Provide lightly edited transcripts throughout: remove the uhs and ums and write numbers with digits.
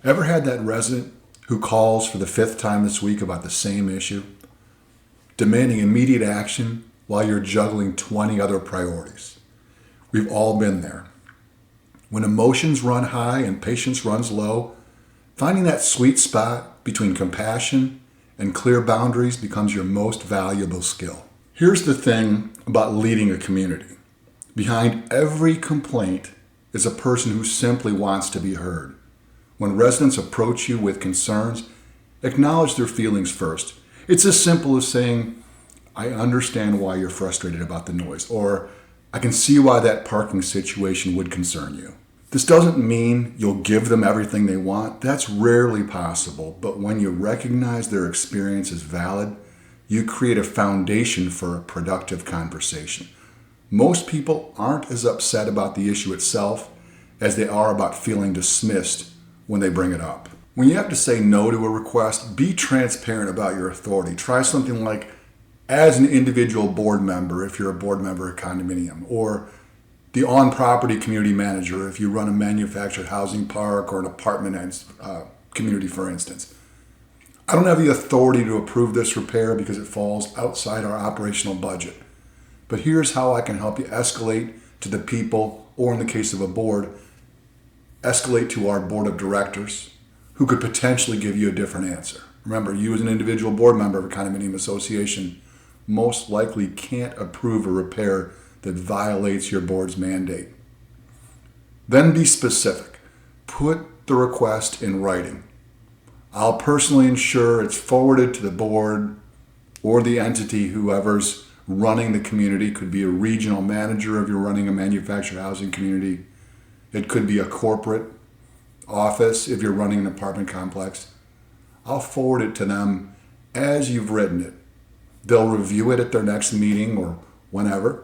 Ever had that resident who calls for the 5th time this week about the same issue, demanding immediate action while you're juggling 20 other priorities? We've all been there. When emotions run high and patience runs low, finding that sweet spot between compassion and clear boundaries becomes your most valuable skill. Here's the thing about leading a community. Behind every complaint is a person who simply wants to be heard. When residents approach you with concerns, acknowledge their feelings first. It's as simple as saying, "I understand why you're frustrated about the noise," or "I can see why that parking situation would concern you." This doesn't mean you'll give them everything they want. That's rarely possible. But when you recognize their experience is valid, you create a foundation for a productive conversation. Most people aren't as upset about the issue itself as they are about feeling dismissed when they bring it up. When you have to say no to a request, be transparent about your authority. Try something like, as an individual board member, if you're a board member at Condominium, or the on-property community manager if you run a manufactured housing park or an apartment community, for instance. I don't have the authority to approve this repair because it falls outside our operational budget. But here's how I can help you escalate to the people, or in the case of a board, escalate to our board of directors, who could potentially give you a different answer. Remember, you as an individual board member of a condominium association most likely can't approve a repair that violates your board's mandate. Then be specific. Put the request in writing. I'll personally ensure it's forwarded to the board or the entity, whoever's running the community. Could be a regional manager if you're running a manufactured housing community. It could be a corporate office if you're running an apartment complex. I'll forward it to them as you've written it. They'll review it at their next meeting or whenever,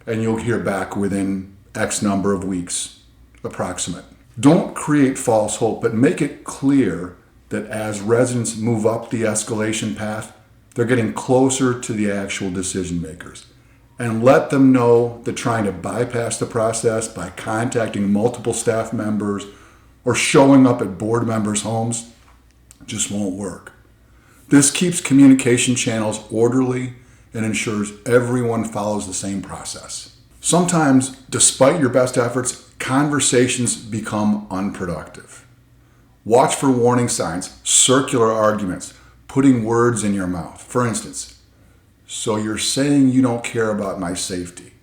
and you'll hear back within X number of weeks, approximate. Don't create false hope, but make it clear that as residents move up the escalation path, they're getting closer to the actual decision makers. And let them know that trying to bypass the process by contacting multiple staff members or showing up at board members' homes just won't work. This keeps communication channels orderly and ensures everyone follows the same process. Sometimes, despite your best efforts, conversations become unproductive. Watch for warning signs, circular arguments, putting words in your mouth. For instance, "So you're saying you don't care about my safety?"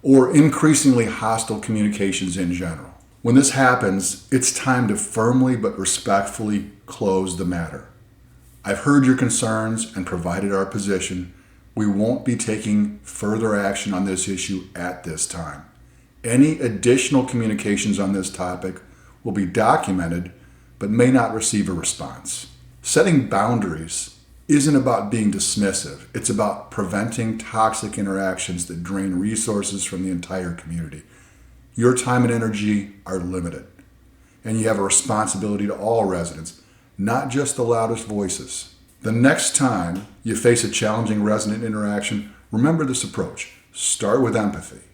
Or increasingly hostile communications in general. When this happens, it's time to firmly but respectfully close the matter. I've heard your concerns and provided our position. We won't be taking further action on this issue at this time. Any additional communications on this topic will be documented but may not receive a response. Setting boundaries isn't about being dismissive. It's about preventing toxic interactions that drain resources from the entire community. Your time and energy are limited, and you have a responsibility to all residents, not just the loudest voices. The next time you face a challenging resident interaction, remember this approach. Start with empathy,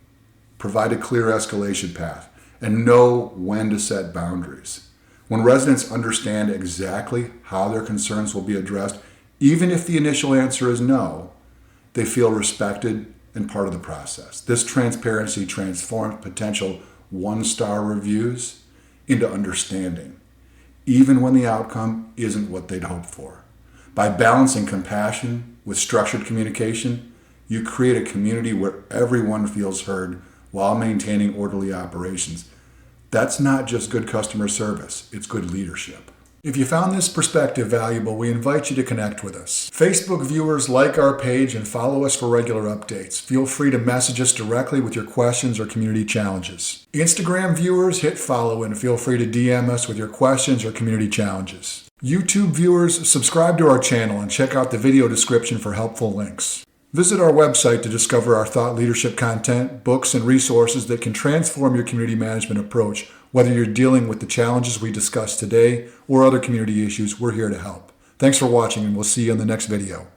provide a clear escalation path, and know when to set boundaries. When residents understand exactly how their concerns will be addressed, even if the initial answer is no, they feel respected and part of the process. This transparency transforms potential one-star reviews into understanding, even when the outcome isn't what they'd hoped for. By balancing compassion with structured communication, you create a community where everyone feels heard while maintaining orderly operations. That's not just good customer service, it's good leadership. If you found this perspective valuable, we invite you to connect with us. Facebook viewers, like our page and follow us for regular updates. Feel free to message us directly with your questions or community challenges. Instagram viewers, hit follow and feel free to DM us with your questions or community challenges. YouTube viewers, subscribe to our channel and check out the video description for helpful links. Visit our website to discover our thought leadership content, books, and resources that can transform your community management approach. Whether you're dealing with the challenges we discussed today or other community issues, we're here to help. Thanks for watching, and we'll see you in the next video.